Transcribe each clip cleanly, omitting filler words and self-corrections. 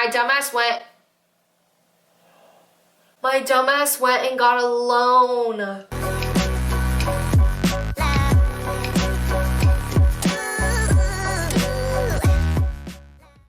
My dumbass went and got a loan.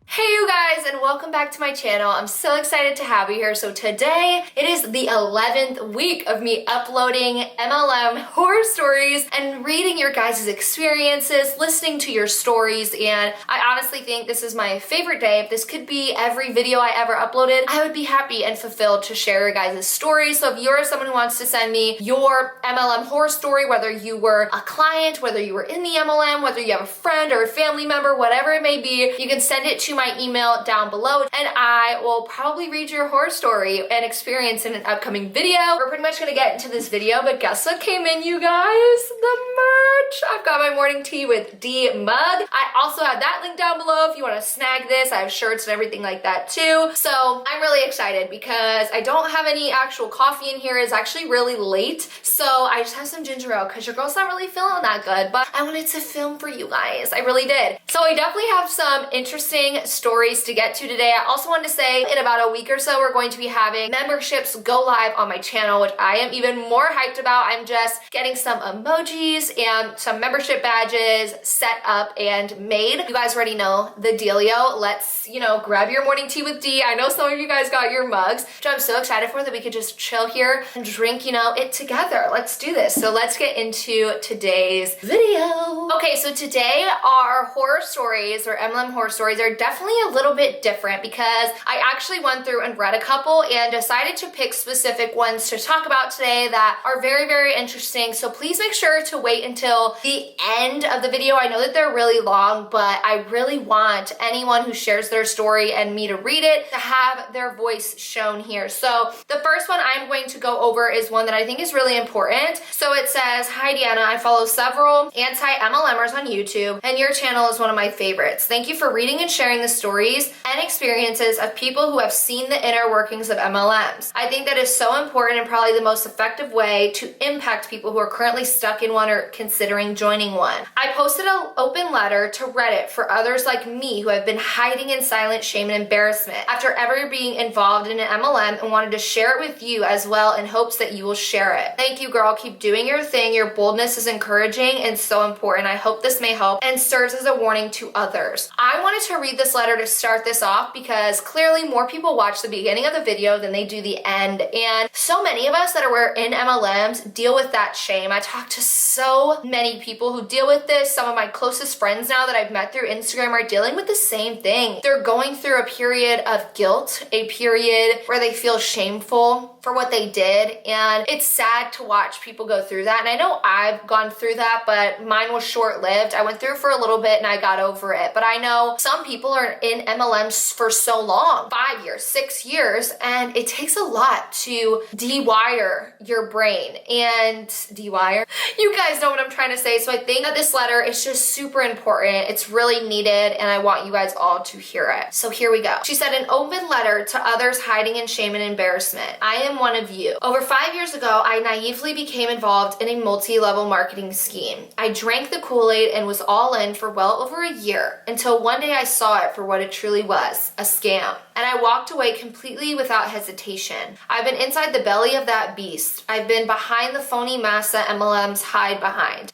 Hey you guys, and welcome back to my channel. I'm so excited to have you here. So today, it is the 11th week of me uploading MLM horror stories and reading your guys' experiences, listening to your stories, and I honestly think this is my favorite day. If this could be every video I ever uploaded, I would be happy and fulfilled to share your guys' stories. So if you're someone who wants to send me your MLM horror story, whether you were a client, whether you were in the MLM, whether you have a friend or a family member, whatever it may be, you can send it to my email down below and I will probably read your horror story and experience in an upcoming video. We're pretty much gonna get into this video, but guess what came in, you guys? The merch! I've got my morning tea with D mug. I also have that link down below if you want to snag this. I have shirts and everything like that too. So I'm really excited because I don't have any actual coffee in here. It's actually really late. So I just have some ginger ale because your girl's not really feeling that good, but I wanted to film for you guys. I really did. So I definitely have some interesting stories to get to today. I also wanted to say in about a week or so, we're going to be having memberships go live on my channel, which I am even more hyped about. I'm just getting some emojis and some membership badges set up and made. You guys already know the dealio. Let's, grab your morning tea with D. I know some of you guys got your mugs, which I'm so excited for, that we could just chill here and drink, it together. Let's do this. So let's get into today's video. Okay, so today our horror stories, or MLM horror stories, are definitely a little bit different because I actually went through and read a couple and decided to pick specific ones to talk about today that are very, very interesting. So please make sure to wait until the end of the video. I know that they're really long, but I really want anyone who shares their story and me to read it to have their voice shown here. So the first one I'm going to go over is one that I think is really important. So it says, "Hi Deanna, I follow several anti-MLMers on YouTube and your channel is one of my favorites. Thank you for reading and sharing the stories and experiences of people who have seen the inner workings of MLMs. I think that is so important and probably the most effective way to impact people who are currently stuck in one or considering joining one. I posted an open letter to Reddit for others like me who have been hiding in silent shame and embarrassment after ever being involved in an MLM and wanted to share it with you as well in hopes that you will share it. Thank you, girl. Keep doing your thing. Your boldness is encouraging and so important. I hope this may help and serves as a warning to others." I wanted to read this letter to start this off because clearly more people watch the beginning of the video than they do the end, and so many of us that are in MLMs deal with that shame. I talk to so many people who deal with this. Some of my closest friends now that I've met through Instagram are dealing with the same thing. They're going through a period of guilt, a period where they feel shameful for what they did, and it's sad to watch people go through that. And I know I've gone through that, but mine was short-lived. I went through it for a little bit and I got over it. But I know some people are in MLMs for so long, 5 years, 6 years, and it takes a lot to dewire your brain and dewire. You guys know what I'm trying to say. So I think that this letter is just super important. It's really needed and I want you guys all to hear it. So here we go. She said, "An open letter to others hiding in shame and embarrassment. I am one of you. Over 5 years ago, I naively became involved in a multi-level marketing scheme. I drank the Kool-Aid and was all in for well over a year until one day I saw it for what it truly was, a scam. And I walked away completely without hesitation. I've been inside the belly of that beast. I've been behind the phony massa MLMs hide behind,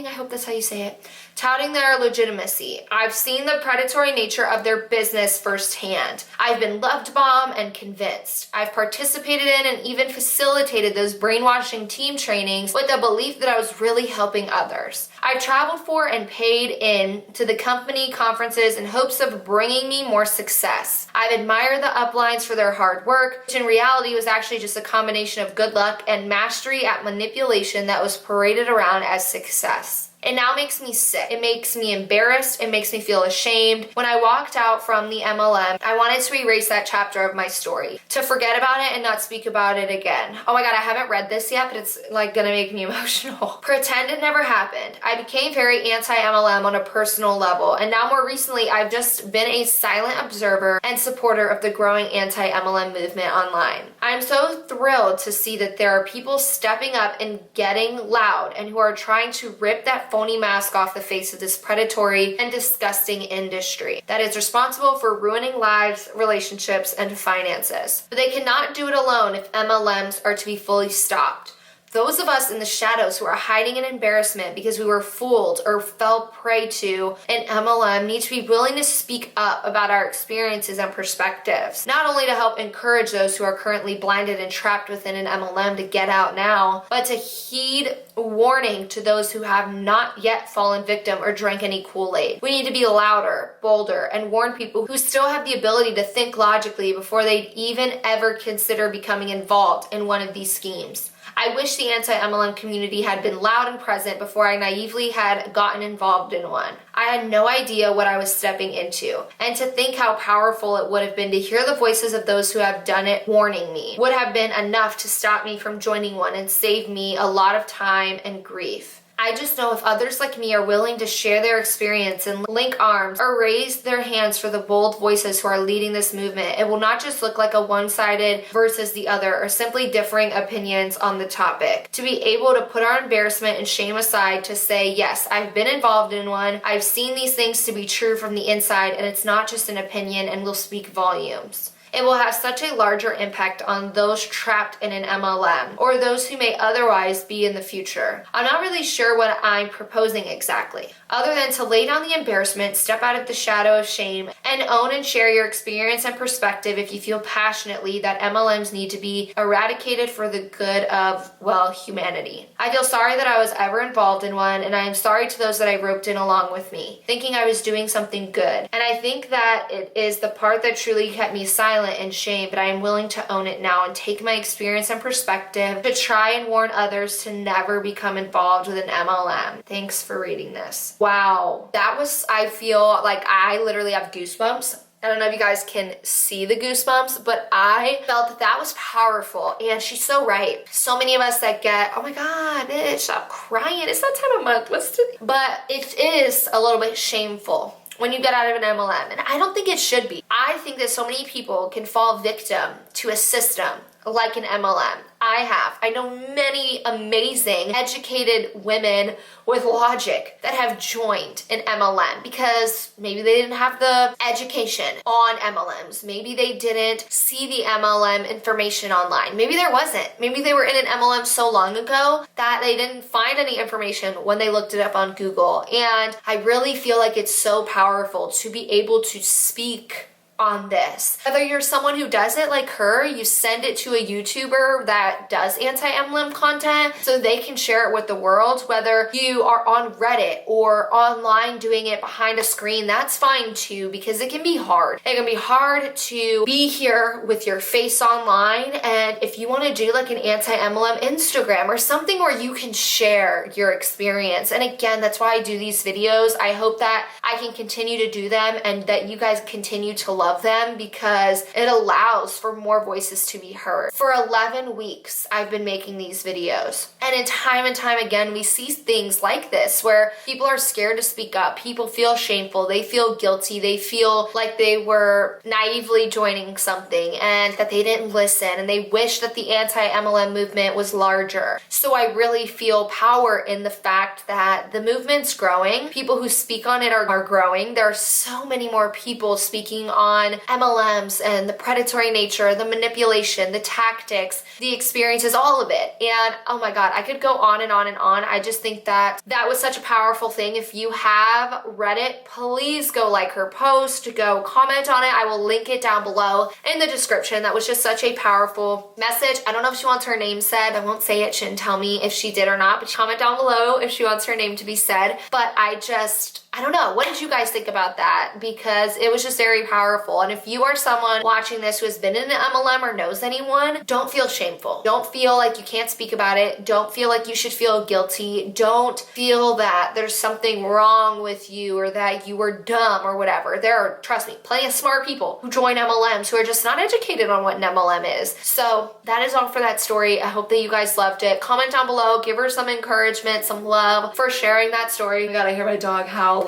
I hope that's how you say it, touting their legitimacy. I've seen the predatory nature of their business firsthand. I've been loved bombed and convinced. I've participated in and even facilitated those brainwashing team trainings with the belief that I was really helping others. I've traveled for and paid in to the company conferences in hopes of bringing me more success. I've admired the uplines for their hard work, which in reality was actually just a combination of good luck and mastery at manipulation that was paraded around as success. It now makes me sick. It makes me embarrassed. It makes me feel ashamed. When I walked out from the MLM, I wanted to erase that chapter of my story, to forget about it and not speak about it again. Oh my God, I haven't read this yet, but it's gonna make me emotional. Pretend it never happened. I became very anti-MLM on a personal level, and now more recently, I've just been a silent observer and supporter of the growing anti-MLM movement online. I'm so thrilled to see that there are people stepping up and getting loud and who are trying to rip that phony mask off the face of this predatory and disgusting industry that is responsible for ruining lives, relationships, and finances. But they cannot do it alone if MLMs are to be fully stopped. Those of us in the shadows who are hiding in embarrassment because we were fooled or fell prey to an MLM need to be willing to speak up about our experiences and perspectives, not only to help encourage those who are currently blinded and trapped within an MLM to get out now, but to heed warning to those who have not yet fallen victim or drank any Kool-Aid. We need to be louder, bolder, and warn people who still have the ability to think logically before they'd even ever consider becoming involved in one of these schemes. I wish the anti-MLM community had been loud and present before I naively had gotten involved in one. I had no idea what I was stepping into, and to think how powerful it would have been to hear the voices of those who have done it warning me would have been enough to stop me from joining one and save me a lot of time and grief. I just know if others like me are willing to share their experience and link arms or raise their hands for the bold voices who are leading this movement, it will not just look like a one-sided versus the other or simply differing opinions on the topic. To be able to put our embarrassment and shame aside to say, yes, I've been involved in one, I've seen these things to be true from the inside, and it's not just an opinion and will speak volumes. It will have such a larger impact on those trapped in an MLM or those who may otherwise be in the future. I'm not really sure what I'm proposing exactly, other than to lay down the embarrassment, step out of the shadow of shame, and own and share your experience and perspective if you feel passionately that MLMs need to be eradicated for the good of, well, humanity. I feel sorry that I was ever involved in one, and I am sorry to those that I roped in along with me, thinking I was doing something good. And I think that it is the part that truly kept me silent and shame, but I am willing to own it now and take my experience and perspective to try and warn others to never become involved with an MLM. Thanks for reading this. Wow. That was, I feel like I literally have goosebumps. I don't know if you guys can see the goosebumps, but I felt that that was powerful. And she's so right. So many of us that get, oh my God, bitch, stop crying. It's that time of month. What's today? But it is a little bit shameful when you get out of an MLM. And I don't think it should be. I think that so many people can fall victim to a system like an MLM. I know many amazing, educated women with logic that have joined an MLM because maybe they didn't have the education on MLMs. Maybe they didn't see the MLM information online. Maybe there wasn't. Maybe they were in an MLM so long ago that they didn't find any information when they looked it up on Google. And I really feel like it's so powerful to be able to speak on this. Whether you're someone who does it like her, you send it to a YouTuber that does anti-MLM content so they can share it with the world. Whether you are on Reddit or online doing it behind a screen, that's fine too, because it can be hard. It can be hard to be here with your face online, and if you want to do like an anti-MLM Instagram or something where you can share your experience. And again, that's why I do these videos. I hope that I can continue to do them and that you guys continue to love them because it allows for more voices to be heard. For 11 weeks, I've been making these videos. And in time and time again, we see things like this where people are scared to speak up. People feel shameful. They feel guilty. They feel like they were naively joining something and that they didn't listen, and they wish that the anti-MLM movement was larger. So I really feel power in the fact that the movement's growing. People who speak on it are growing. There are so many more people speaking on MLMs and the predatory nature, the manipulation, the tactics, the experiences, all of it. And oh my God, I could go on and on and on. I just think that that was such a powerful thing. If you have read it, please go like her post, go comment on it. I will link it down below in the description. That was just such a powerful message. I don't know if she wants her name said. I won't say it. She didn't tell me if she did or not, but comment down below if she wants her name to be said. But I don't know. What did you guys think about that? Because it was just very powerful. And if you are someone watching this who has been in an MLM or knows anyone, don't feel shameful. Don't feel like you can't speak about it. Don't feel like you should feel guilty. Don't feel that there's something wrong with you or that you were dumb or whatever. There are, trust me, plenty of smart people who join MLMs who are just not educated on what an MLM is. So that is all for that story. I hope that you guys loved it. Comment down below. Give her some encouragement, some love for sharing that story. I gotta hear my dog howl.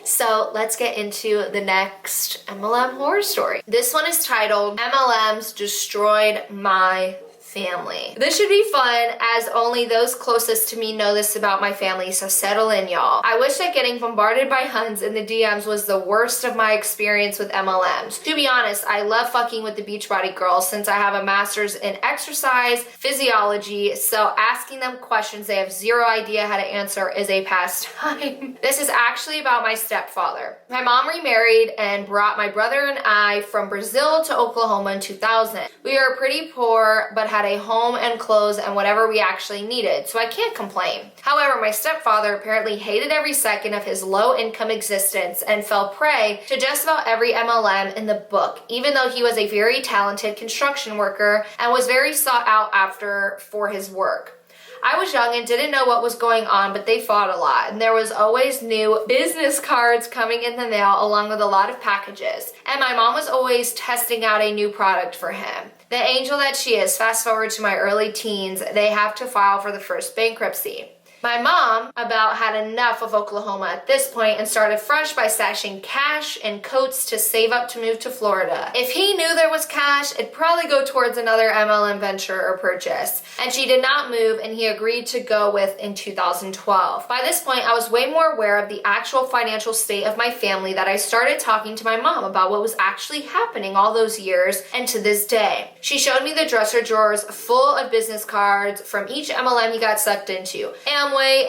So let's get into the next MLM horror story. This one is titled MLMs Destroyed My family. This should be fun as only those closest to me know this about my family, so settle in, y'all. I wish that getting bombarded by Huns in the DMs was the worst of my experience with MLMs. To be honest, I love fucking with the Beachbody girls since I have a master's in exercise physiology, so asking them questions they have zero idea how to answer is a pastime. This is actually about my stepfather. My mom remarried and brought my brother and I from Brazil to Oklahoma in 2000. We were pretty poor, but had a home and clothes and whatever we actually needed, so I can't complain. However, my stepfather apparently hated every second of his low-income existence and fell prey to just about every MLM in the book, even though he was a very talented construction worker and was very sought out after for his work. I was young and didn't know what was going on, but they fought a lot, and there was always new business cards coming in the mail along with a lot of packages, and my mom was always testing out a new product for him. The angel that she is, fast forward to my early teens, they have to file for the first bankruptcy. My mom about had enough of Oklahoma at this point and started fresh by stashing cash and coats to save up to move to Florida. If he knew there was cash, it'd probably go towards another MLM venture or purchase. And she did not move, and he agreed to go with in 2012. By this point, I was way more aware of the actual financial state of my family that I started talking to my mom about what was actually happening all those years and to this day. She showed me the dresser drawers full of business cards from each MLM he got sucked into.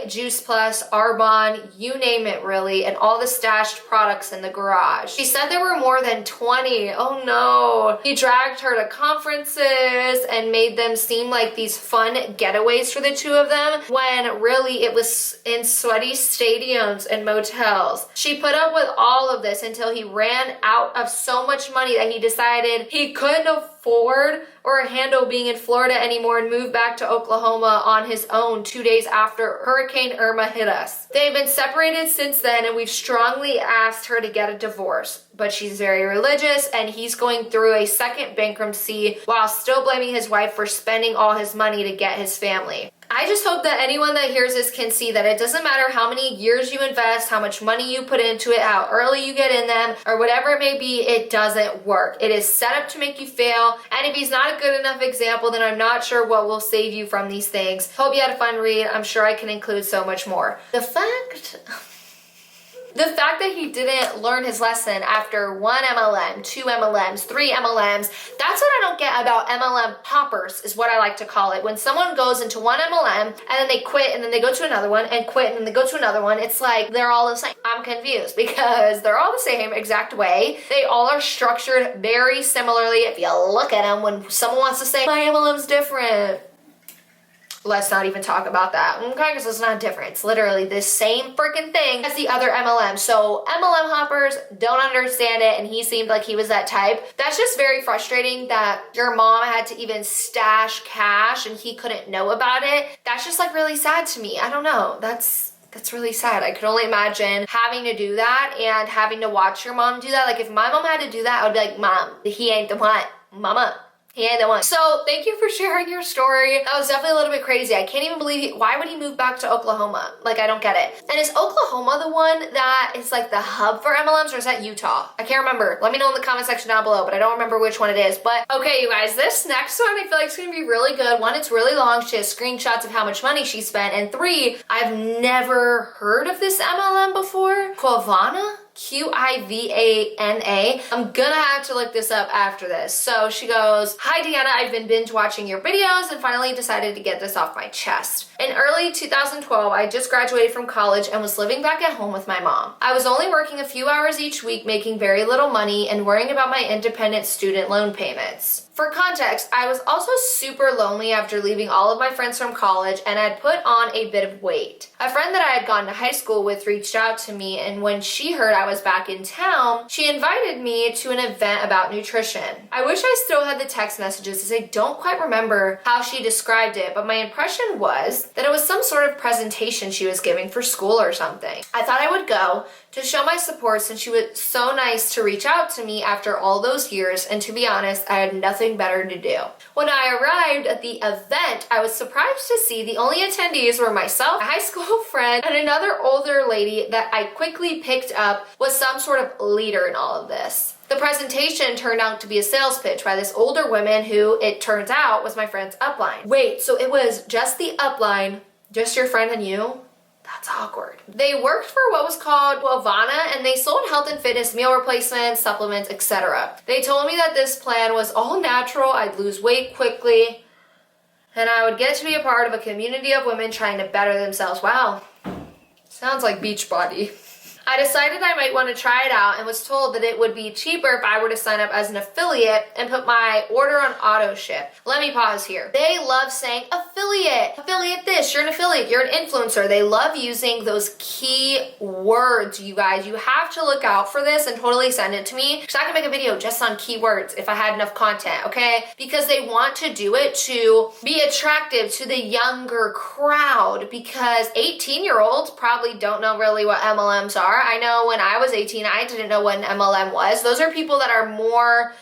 Juice Plus, Arbonne, you name it really, and all the stashed products in the garage. She said there were more than 20. Oh no. He dragged her to conferences and made them seem like these fun getaways for the two of them, when really it was in sweaty stadiums and motels. She put up with all of this until he ran out of so much money that he decided he couldn't afford or handle being in Florida anymore and moved back to Oklahoma on his own 2 days after Hurricane Irma hit us. They've been separated since then, and we've strongly asked her to get a divorce, but she's very religious and he's going through a second bankruptcy while still blaming his wife for spending all his money to get his family. I just hope that anyone that hears this can see that it doesn't matter how many years you invest, how much money you put into it, how early you get in them, or whatever it may be, it doesn't work. It is set up to make you fail, and if he's not a good enough example, then I'm not sure what will save you from these things. Hope you had a fun read. I'm sure I can include so much more. The fact that he didn't learn his lesson after 1 MLM, 2 MLMs, 3 MLMs, that's what I don't get about MLM hoppers, is what I like to call it. When someone goes into 1 MLM and then they quit and then they go to another one and quit and then they go to another one, it's like they're all the same. I'm confused because they're all the same exact way. They all are structured very similarly. If you look at them, when someone wants to say, my MLM's different, let's not even talk about that, okay? Because it's not different. It's literally the same freaking thing as the other MLM. So MLM hoppers don't understand it, and he seemed like he was that type. That's just very frustrating that your mom had to even stash cash and he couldn't know about it. That's just like really sad to me. I don't know. That's really sad. I could only imagine having to do that and having to watch your mom do that. Like if my mom had to do that, I would be like, Mom, he ain't the one. Mama, he ain't the one. So thank you for sharing your story. That was definitely a little bit crazy. I can't even believe why would he move back to Oklahoma? Like, I don't get it. And is Oklahoma the one that is like the hub for MLMs, or is that Utah? I can't remember. Let me know in the comment section down below, but I don't remember which one it is. But okay, you guys, this next one I feel like it's gonna be really good. 1, it's really long. She has screenshots of how much money she spent. And 3, I've never heard of this MLM before. Quivana? Quivana. I'm gonna have to look this up after this. So she goes, hi Deanna, I've been binge watching your videos and finally decided to get this off my chest. In early 2012, I just graduated from college and was living back at home with my mom. I was only working a few hours each week, making very little money and worrying about my independent student loan payments. For context, I was also super lonely after leaving all of my friends from college and had put on a bit of weight. A friend that I had gone to high school with reached out to me, and when she heard I was back in town, she invited me to an event about nutrition. I wish I still had the text messages as I don't quite remember how she described it, but my impression was that it was some sort of presentation she was giving for school or something. I thought I would go to show my support since she was so nice to reach out to me after all those years, and to be honest, I had nothing better to do. When I arrived at the event, I was surprised to see the only attendees were myself, a high school friend, and another older lady that I quickly picked up was some sort of leader in all of this. The presentation turned out to be a sales pitch by this older woman who, it turns out, was my friend's upline. Wait, so it was just the upline, just your friend and you? That's awkward. They worked for what was called Quavana, and they sold health and fitness meal replacements, supplements, etc. They told me that this plan was all natural, I'd lose weight quickly, and I would get to be a part of a community of women trying to better themselves. Wow, sounds like Beachbody. I decided I might want to try it out and was told that it would be cheaper if I were to sign up as an affiliate and put my order on auto ship. Let me pause here. They love saying affiliate, affiliate this, you're an affiliate, you're an influencer. They love using those key words, you guys. You have to look out for this and totally send it to me because I can make a video just on keywords if I had enough content, okay? Because they want to do it to be attractive to the younger crowd because 18-year-olds probably don't know really what MLMs are. I know when I was 18, I didn't know what an MLM was. Those are people that are more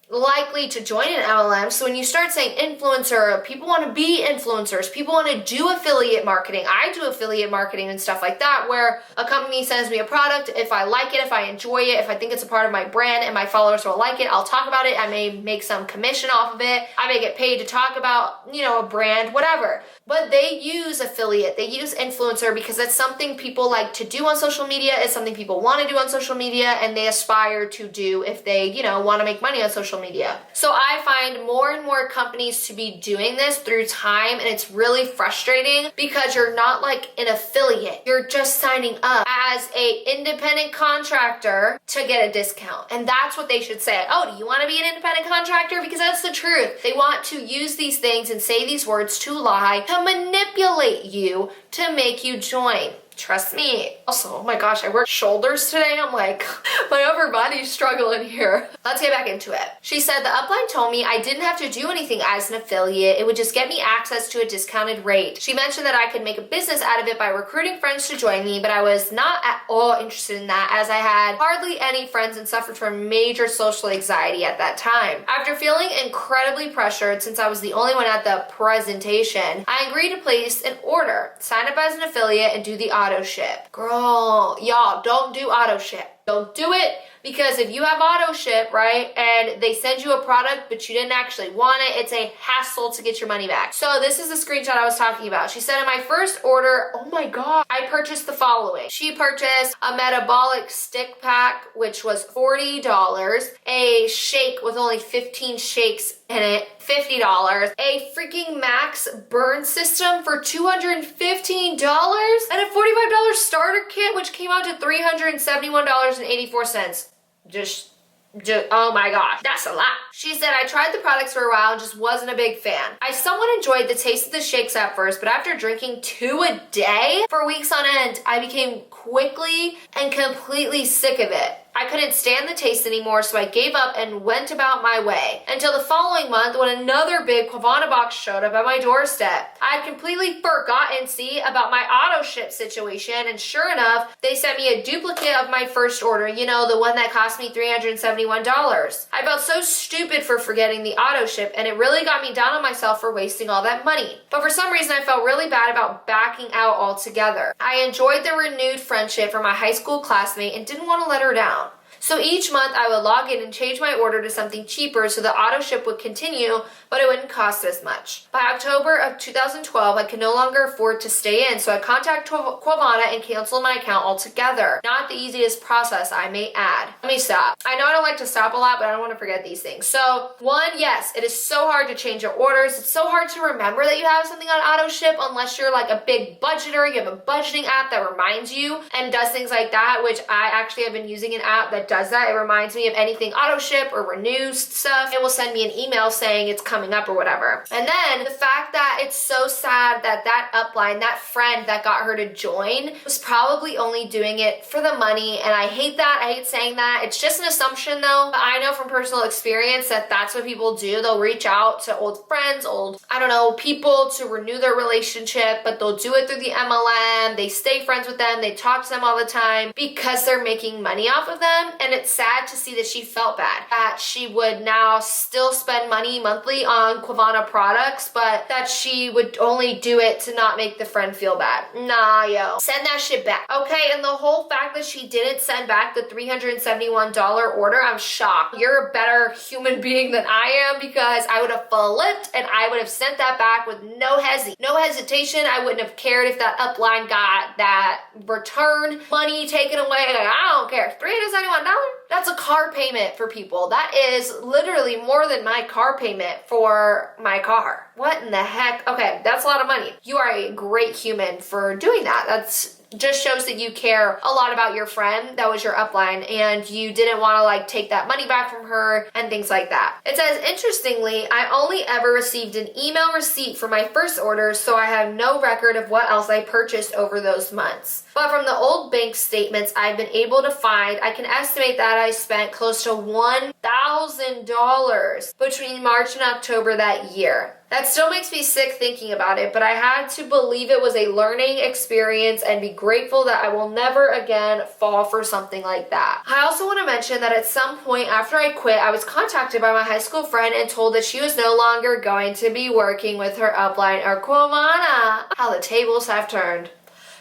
likely to join an MLM. So when you start saying influencer, people want to be influencers. People want to do affiliate marketing. I do affiliate marketing and stuff like that, where a company sends me a product. If I like it, if I enjoy it, if I think it's a part of my brand and my followers will like it, I'll talk about it. I may make some commission off of it. I may get paid to talk about, a brand, whatever. But they use affiliate, they use influencer because it's something people like to do on social media. It's something people want to do on social media and they aspire to do if they, want to make money on social media. So I find more and more companies to be doing this through time, and it's really frustrating because you're not like an affiliate. You're just signing up as a independent contractor to get a discount. And that's what they should say. Oh, do you want to be an independent contractor? Because that's the truth. They want to use these things and say these words to lie, to manipulate you, to make you join. Trust me. Also, oh my gosh, I worked shoulders today. I'm like, my upper body's struggling here. Let's get back into it. She said the upline told me I didn't have to do anything as an affiliate. It would just get me access to a discounted rate. She mentioned that I could make a business out of it by recruiting friends to join me, but I was not at all interested in that as I had hardly any friends and suffered from major social anxiety at that time. After feeling incredibly pressured since I was the only one at the presentation, I agreed to place an order, sign up as an affiliate, and do the auto ship. Girl, y'all, don't do auto ship. Don't do it, because if you have auto ship, right, and they send you a product but you didn't actually want it, it's a hassle to get your money back. So this is the screenshot I was talking about. She said in my first order, oh my god, I purchased the following. She purchased a metabolic stick pack, which was $40, a shake with only 15 shakes in it, $50, a freaking max burn system for $215, and a $45 starter kit, which came out to $371.84. Just, oh my gosh, that's a lot. She said, I tried the products for a while and just wasn't a big fan. I somewhat enjoyed the taste of the shakes at first, but after drinking 2 a day for weeks on end, I became quickly and completely sick of it. I couldn't stand the taste anymore, so I gave up and went about my way. Until the following month when another big Quavana box showed up at my doorstep. I had completely forgotten, about my auto ship situation, and sure enough, they sent me a duplicate of my first order, the one that cost me $371. I felt so stupid for forgetting the auto ship, and it really got me down on myself for wasting all that money. But for some reason, I felt really bad about backing out altogether. I enjoyed the renewed friendship from my high school classmate and didn't want to let her down. So each month I would log in and change my order to something cheaper so the auto ship would continue, but it wouldn't cost as much. By October of 2012, I could no longer afford to stay in, so I contacted Quavana and canceled my account altogether. Not the easiest process, I may add. Let me stop. I know I don't like to stop a lot, but I don't want to forget these things. So, one, yes, it is so hard to change your orders. It's so hard to remember that you have something on auto ship unless you're like a big budgeter. You have a budgeting app that reminds you and does things like that, which I actually have been using an app that does does that. It reminds me of anything auto ship or renew stuff. It will send me an email saying it's coming up or whatever. And then the fact that it's so sad that that upline, that friend that got her to join, was probably only doing it for the money. And I hate that. I hate saying that. It's just an assumption though. But I know from personal experience that that's what people do. They'll reach out to old friends, old, I don't know, people to renew their relationship, but they'll do it through the MLM. They stay friends with them. They talk to them all the time because they're making money off of them. And it's sad to see that she felt bad, that she would now still spend money monthly on Quavana products, but that she would only do it to not make the friend feel bad. Nah, yo. Send that shit back. Okay, and the whole fact that she didn't send back the $371 order, I'm shocked. You're a better human being than I am, because I would have flipped and I would have sent that back with no hesitation. I wouldn't have cared if that upline got that return money taken away. Like, I don't care. $371? That's a car payment for people. That is literally more than my car payment for my car. What in the heck? Okay, that's a lot of money. You are a great human for doing that. That's just shows that you care a lot about your friend that was your upline, and you didn't want to like take that money back from her and things like that. It says, interestingly, I only ever received an email receipt for my first order, so I have no record of what else I purchased over those months. But from the old bank statements I've been able to find, I can estimate that I spent close to $1,000 between March and October that year. That still makes me sick thinking about it, but I had to believe it was a learning experience and be grateful that I will never again fall for something like that. I also want to mention that at some point after I quit, I was contacted by my high school friend and told that she was no longer going to be working with her upline or Quavana. How the tables have turned.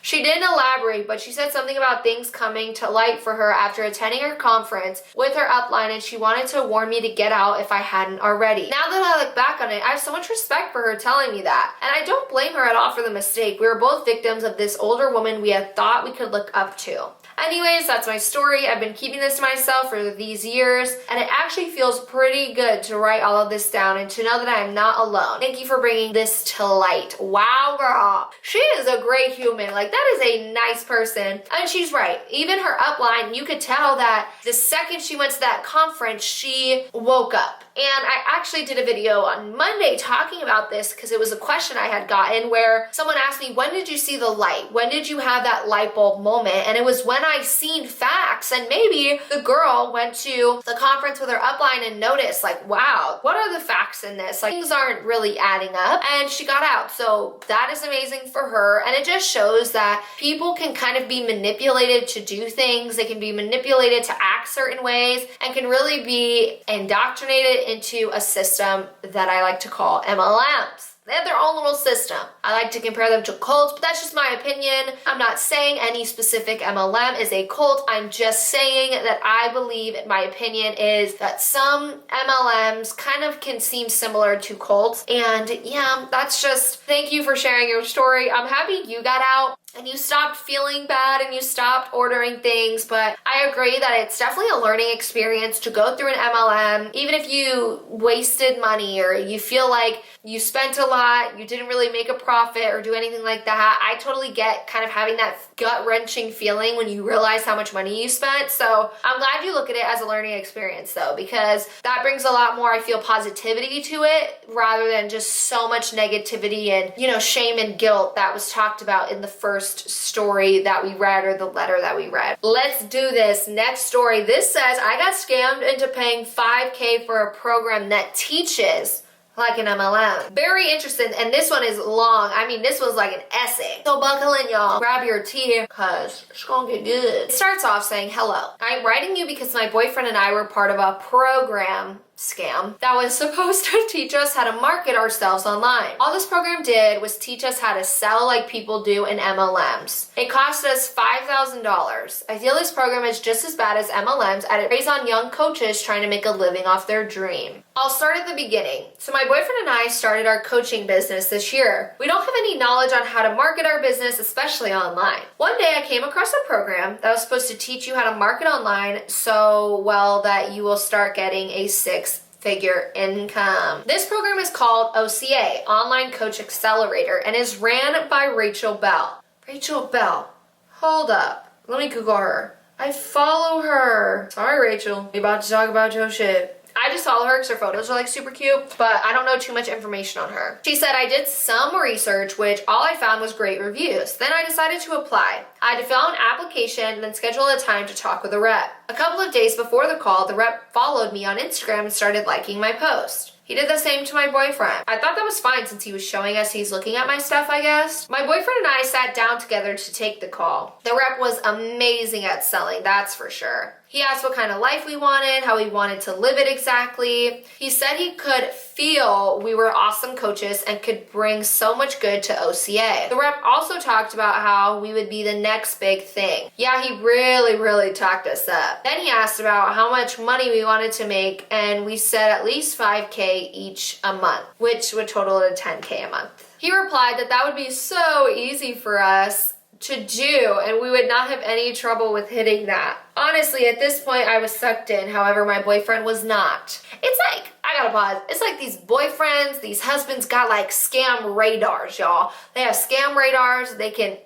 She didn't elaborate, but she said something about things coming to light for her after attending her conference with her upline, and she wanted to warn me to get out if I hadn't already. Now that I look back on it, I have so much respect for her telling me that. And I don't blame her at all for the mistake. We were both victims of this older woman we had thought we could look up to. Anyways, that's my story. I've been keeping this to myself for these years, and it actually feels pretty good to write all of this down and to know that I am not alone. Thank you for bringing this to light. Wow, girl. She is a great human. Like, that is a nice person. And she's right. Even her upline, you could tell that the second she went to that conference, she woke up. And I actually did a video on Monday talking about this because it was a question I had gotten where someone asked me, when did you see the light? When did you have that light bulb moment? And it was when I seen facts, and maybe the girl went to the conference with her upline and noticed, like, wow, what are the facts in this? Like, things aren't really adding up, and she got out. So that is amazing for her, and it just shows that people can kind of be manipulated to do things. They can be manipulated to act certain ways and can really be indoctrinated into a system that I like to call MLMs. They have their own little system. I like to compare them to cults, but that's just my opinion. I'm not saying any specific MLM is a cult. I'm just saying that I believe, in my opinion, is that some MLMs kind of can seem similar to cults. And yeah, that's just, thank you for sharing your story. I'm happy you got out and you stopped feeling bad and you stopped ordering things, but I agree that it's definitely a learning experience to go through an MLM. Even if you wasted money or you feel like you spent a lot, you didn't really make a profit or do anything like that, I totally get kind of having that gut-wrenching feeling when you realize how much money you spent. So I'm glad you look at it as a learning experience though, because that brings a lot more, I feel, positivity to it rather than just so much negativity and, you know, shame and guilt that was talked about in the first story that we read or the letter that we read. Let's do this. Next story. This says, I got scammed into paying $5,000 for a program that teaches like an MLM. Very interesting, and this one is long. I mean, this was like an essay. So buckle in, y'all. Grab your tea, because it's gonna get good. It starts off saying, hello. I'm writing you because my boyfriend and I were part of a program scam that was supposed to teach us how to market ourselves online. All this program did was teach us how to sell like people do in MLMs. It cost us $5,000. I feel this program is just as bad as MLMs, and it preys on young coaches trying to make a living off their dream. I'll start at the beginning. So my boyfriend and I started our coaching business this year. We don't have any knowledge on how to market our business, especially online. One day I came across a program that was supposed to teach you how to market online so well that you will start getting a six-figure income. This program is called OCA, Online Coach Accelerator, and is ran by Rachel Bell. Rachel Bell. Hold up. Let me Google her. I follow her. Sorry, Rachel. We about to talk about your shit. I just follow her because her photos are like super cute, but I don't know too much information on her. She said, I did some research, which all I found was great reviews. Then I decided to apply. I had to fill out an application, then schedule a time to talk with a rep. A couple of days before the call, the rep followed me on Instagram and started liking my post. He did the same to my boyfriend. I thought that was fine since he was showing us he's looking at my stuff, I guess. My boyfriend and I sat down together to take the call. The rep was amazing at selling, that's for sure. He asked what kind of life we wanted, how we wanted to live it exactly. He said he could feel we were awesome coaches and could bring so much good to OCA. The rep also talked about how we would be the next big thing. Yeah, he really talked us up. Then he asked about how much money we wanted to make, and we said at least $5K each a month, which would total to $10K a month. He replied that that would be so easy for us to do and we would not have any trouble with hitting that. Honestly, at this point I was sucked in, however my boyfriend was not. It's like, I gotta pause, it's like these boyfriends, these husbands got like scam radars, y'all. They have scam radars, they can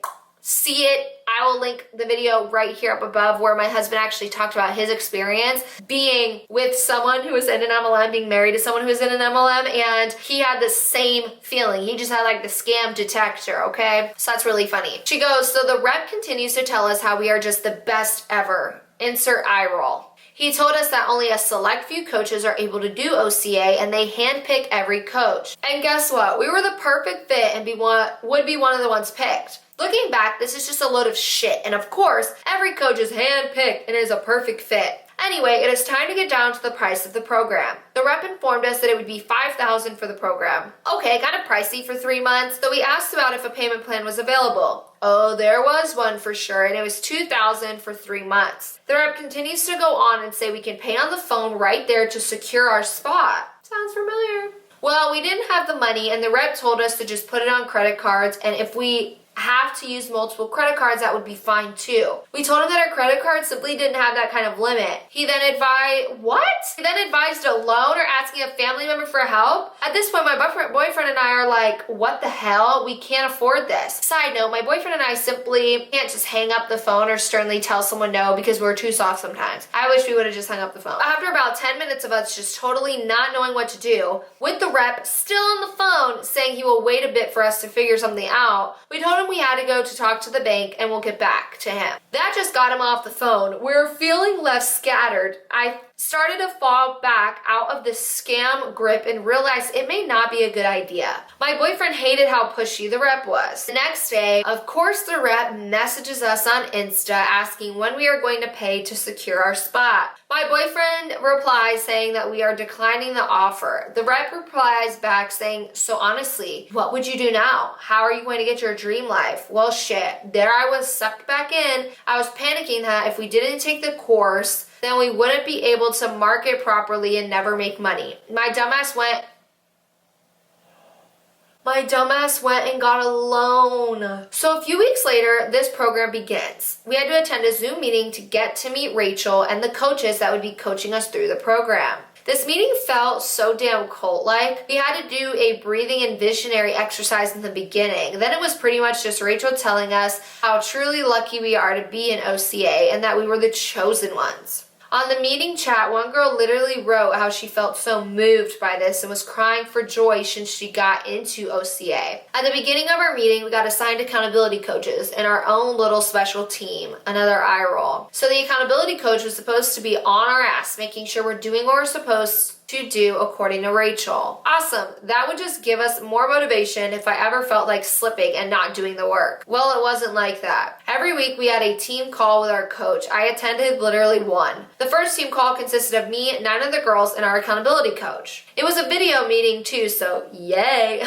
see it. I will link the video right here up above where my husband actually talked about his experience being with someone who was in an MLM, being married to someone who was in an MLM, and he had the same feeling. He just had like the scam detector, okay? So that's really funny. She goes, so the rep continues to tell us how we are just the best ever. Insert eye roll. He told us that only a select few coaches are able to do OCA and they handpick every coach. And guess what? We were the perfect fit and would be one of the ones picked. Looking back, this is just a load of shit. And of course, every coach is handpicked and is a perfect fit. Anyway, it is time to get down to the price of the program. The rep informed us that it would be $5,000 for the program. Okay, kind of pricey for 3 months, so we asked about if a payment plan was available. Oh, there was one for sure, and it was $2,000 for 3 months. The rep continues to go on and say we can pay on the phone right there to secure our spot. Sounds familiar. Well, we didn't have the money, and the rep told us to just put it on credit cards, and if we have to use multiple credit cards, that would be fine too. We told him that our credit card simply didn't have that kind of limit. He then advised a loan or asking a family member for help. At this point, my boyfriend and I are like, what the hell? We can't afford this. Side note, my boyfriend and I simply can't just hang up the phone or sternly tell someone no because we're too soft sometimes. I wish we would have just hung up the phone. After about 10 minutes of us just totally not knowing what to do, with the rep still on the phone saying he will wait a bit for us to figure something out, we told him we had to go to talk to the bank and we'll get back to him. That just got him off the phone. We were feeling left scattered. I started to fall back out of the scam grip and realized it may not be a good idea. My boyfriend hated how pushy the rep was. The next day, of course, the rep messages us on Insta asking when we are going to pay to secure our spot. My boyfriend replies saying that we are declining the offer. The rep replies back saying, so honestly, what would you do now? How are you going to get your dream life? Well, shit, there I was sucked back in. I was panicking that if we didn't take the course, then we wouldn't be able to market properly and never make money. My dumbass went and got a loan. So a few weeks later, this program begins. We had to attend a Zoom meeting to get to meet Rachel and the coaches that would be coaching us through the program. This meeting felt so damn cult-like. We had to do a breathing and visionary exercise in the beginning. Then it was pretty much just Rachel telling us how truly lucky we are to be in OCA and that we were the chosen ones. On the meeting chat, one girl literally wrote how she felt so moved by this and was crying for joy since she got into OCA. At the beginning of our meeting, we got assigned accountability coaches and our own little special team, another eye roll. So the accountability coach was supposed to be on our ass, making sure we're doing what we're supposed to do according to Rachel. Awesome. That would just give us more motivation if I ever felt like slipping and not doing the work. Well, it wasn't like that. Every week we had a team call with our coach. I attended literally one. The first team call consisted of me, 9 other girls, and our accountability coach. It was a video meeting too, so yay.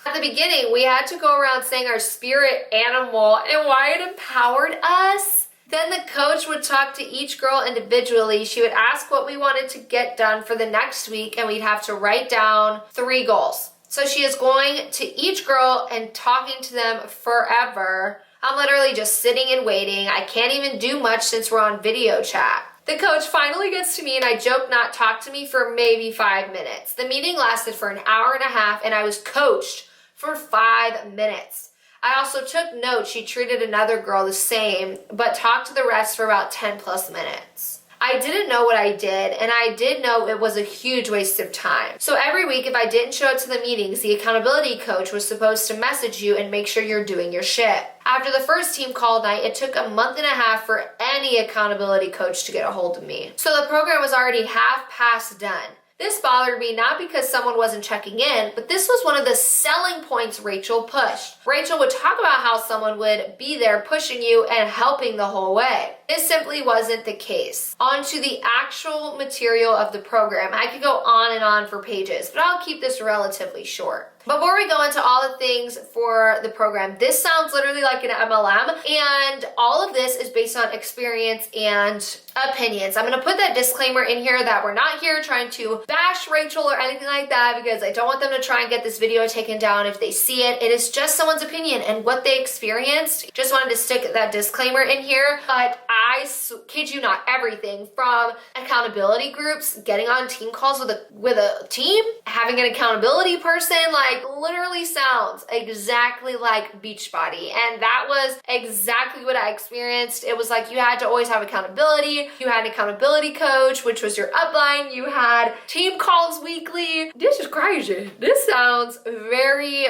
At the beginning, we had to go around saying our spirit animal and why it empowered us. Then the coach would talk to each girl individually. She would ask what we wanted to get done for the next week, and we'd have to write down 3 goals. So she is going to each girl and talking to them forever. I'm literally just sitting and waiting. I can't even do much since we're on video chat. The coach finally gets to me and I joke not talk to me for maybe 5 minutes. The meeting lasted for an hour and a half and I was coached for 5 minutes. I also took notes. She treated another girl the same, but talked to the rest for about 10 plus minutes. I didn't know what I did, and I did know it was a huge waste of time. So every week, if I didn't show up to the meetings, the accountability coach was supposed to message you and make sure you're doing your shit. After the first team call night, it took a month and a half for any accountability coach to get a hold of me. So the program was already half past done. This bothered me not because someone wasn't checking in, but this was one of the selling points Rachel pushed. Rachel would talk about how someone would be there pushing you and helping the whole way. This simply wasn't the case. On to the actual material of the program. I could go on and on for pages, but I'll keep this relatively short. Before we go into all the things for the program, this sounds literally like an MLM, and all of this is based on experience and opinions. I'm going to put that disclaimer in here that we're not here trying to bash Rachel or anything like that, because I don't want them to try and get this video taken down if they see it. It is just someone's opinion and what they experienced. Just wanted to stick that disclaimer in here, but I kid you not, everything from accountability groups, getting on team calls with a team, having an accountability person, like literally sounds exactly like Beachbody. And that was exactly what I experienced. It was like you had to always have accountability. You had an accountability coach, which was your upline. You had team calls weekly. This is crazy. This sounds very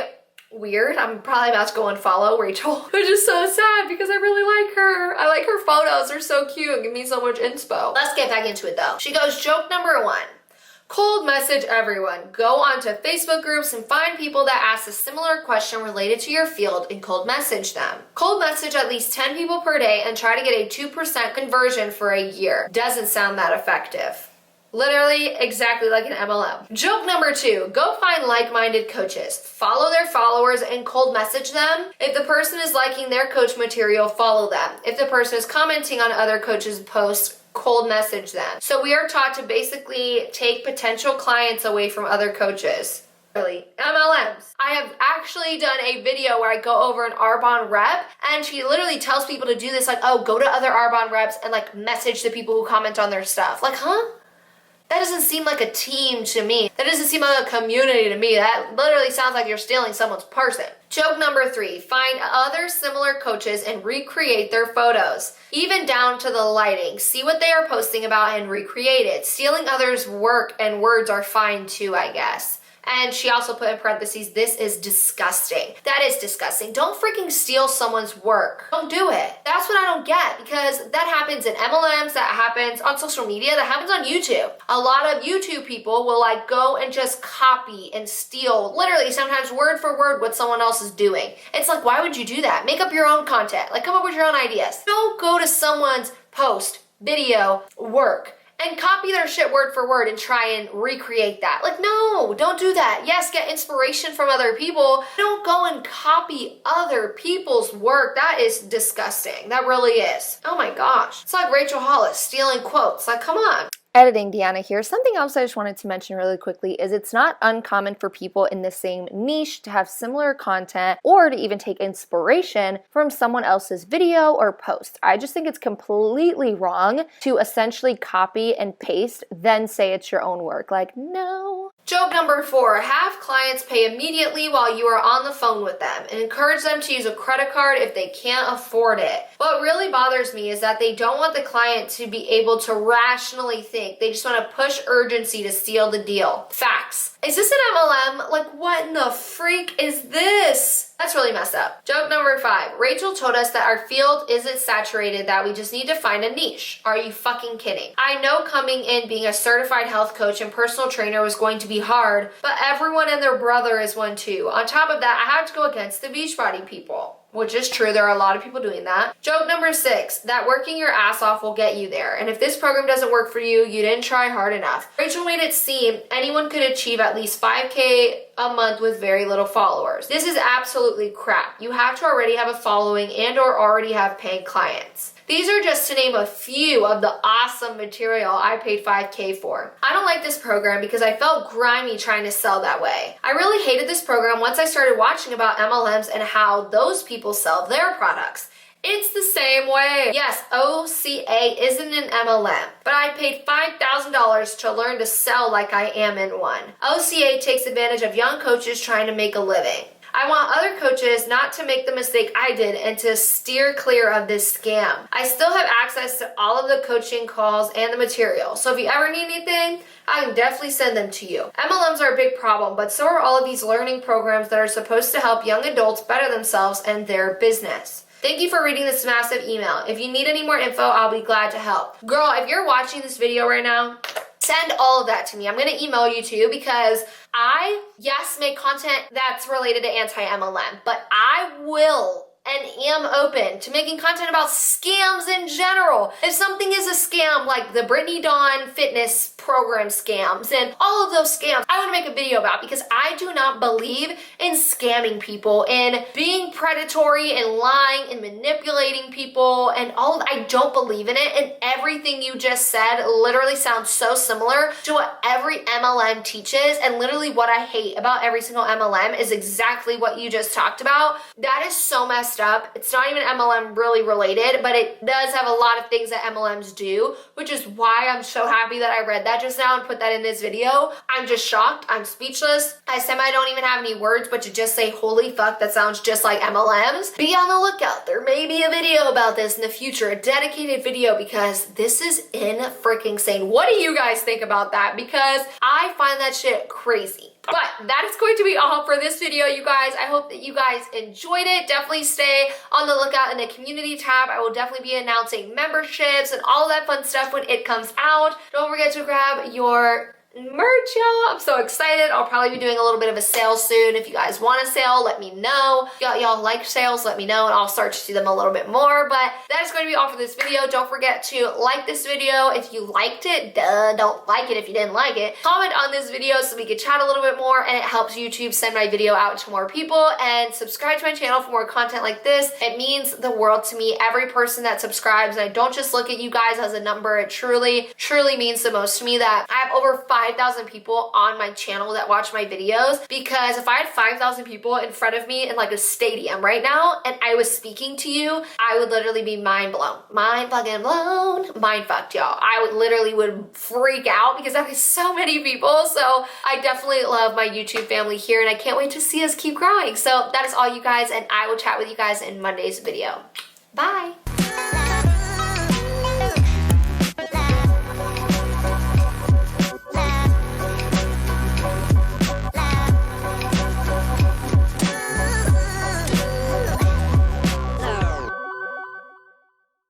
weird. I'm probably about to go and follow Rachel, which is so sad because I really like her. I like her photos. They're so cute. Give me so much inspo. Let's get back into it though. She goes, joke number 1. Cold message everyone. Go onto Facebook groups and find people that ask a similar question related to your field and cold message them. Cold message at least 10 people per day and try to get a 2% conversion for a year. Doesn't sound that effective. Literally exactly like an MLM. Joke number 2, go find like-minded coaches. Follow their followers and cold message them. If the person is liking their coach material, follow them. If the person is commenting on other coaches' posts, cold message them. So we are taught to basically take potential clients away from other coaches. Really, MLMs. I have actually done a video where I go over an Arbonne rep, and she literally tells people to do this, like, oh, go to other Arbonne reps and like message the people who comment on their stuff. Like, huh? That doesn't seem like a team to me. That doesn't seem like a community to me. That literally sounds like you're stealing someone's person. Joke number 3, find other similar coaches and recreate their photos. Even down to the lighting. See what they are posting about and recreate it. Stealing others' work and words are fine too, I guess. And she also put in parentheses, this is disgusting. That is disgusting. Don't freaking steal someone's work. Don't do it. That's what I don't get, because that happens in MLMs, that happens on social media, that happens on YouTube. A lot of YouTube people will like go and just copy and steal, literally sometimes word for word, what someone else is doing. It's like, why would you do that? Make up your own content. Like, come up with your own ideas. Don't go to someone's post, video, work, and copy their shit word for word and try and recreate that. Like, no, don't do that. Yes, get inspiration from other people. Don't go and copy other people's work. That is disgusting. That really is. Oh my gosh. It's like Rachel Hollis stealing quotes. Like, come on. Editing Deanna here. Something else I just wanted to mention really quickly is it's not uncommon for people in the same niche to have similar content or to even take inspiration from someone else's video or post. I just think it's completely wrong to essentially copy and paste, then say it's your own work. Like, no. Joke number 4, have clients pay immediately while you are on the phone with them and encourage them to use a credit card if they can't afford it. What really bothers me is that they don't want the client to be able to rationally think. They just want to push urgency to seal the deal. Facts. Is this an MLM? Like, what in the freak is this? That's really messed up. Joke number 5. Rachel told us that our field isn't saturated, that we just need to find a niche. Are you fucking kidding? I know coming in being a certified health coach and personal trainer was going to be hard, but everyone and their brother is one too. On top of that, I had to go against the Beachbody people. Which is true, there are a lot of people doing that. Joke number 6, that working your ass off will get you there. And if this program doesn't work for you, you didn't try hard enough. Rachel made it seem anyone could achieve at least 5K a month with very little followers. This is absolutely crap. You have to already have a following and or already have paying clients. These are just to name a few of the awesome material I paid 5K for. I don't like this program because I felt grimy trying to sell that way. I really hated this program once I started watching about MLMs and how those people sell their products. It's the same way. Yes, OCA isn't an MLM, but I paid $5,000 to learn to sell like I am in one. OCA takes advantage of young coaches trying to make a living. I want other coaches not to make the mistake I did and to steer clear of this scam. I still have access to all of the coaching calls and the material. So if you ever need anything, I can definitely send them to you. MLMs are a big problem, but so are all of these learning programs that are supposed to help young adults better themselves and their business. Thank you for reading this massive email. If you need any more info, I'll be glad to help. Girl, if you're watching this video right now, send all of that to me. I'm gonna email you too because I, yes, make content that's related to anti-MLM, but I will and am open to making content about scams in general. If something is a scam, like the Brittany Dawn fitness program scams and all of those scams, I want to make a video about, because I do not believe in scamming people and being predatory and lying and manipulating people and all of, I don't believe in it. And everything you just said literally sounds so similar to what every MLM teaches, and literally what I hate about every single MLM is exactly what you just talked about. That is so messed up. It's not even MLM really related, but it does have a lot of things that MLMs do, which is why I'm so happy that I read that just now and put that in this video. I'm just shocked. I'm speechless. I don't even have any words but to just say, holy fuck, that sounds just like MLMs. Be on the lookout. There may be a video about this in the future, a dedicated video, because this is freaking insane. What do you guys think about that? Because I find that shit crazy. But that is going to be all for this video, you guys. I hope that you guys enjoyed it. Definitely stay on the lookout in the community tab. I will definitely be announcing memberships and all of that fun stuff when it comes out. Don't forget to grab your merch, y'all. I'm so excited. I'll probably be doing a little bit of a sale soon. If you guys want a sale, let me know. Y'all like sales, let me know, and I'll start to see them a little bit more. But that is going to be all for this video. Don't forget to like this video if you liked it. Don't like it if you didn't like it. Comment on this video so we can chat a little bit more, and it helps YouTube send my video out to more people. And subscribe to my channel for more content like this. It means the world to me. Every person that subscribes, and I don't just look at you guys as a number. It truly means the most to me that I have over 5,000 people on my channel that watch my videos, because if I had 5,000 people in front of me in like a stadium right now and I was speaking to you, I would literally be mind blown. Mind fucking blown. Mind fucked, y'all. I would freak out because that is so many people. So I definitely love my YouTube family here, and I can't wait to see us keep growing. So that is all, you guys, and I will chat with you guys in Monday's video. Bye.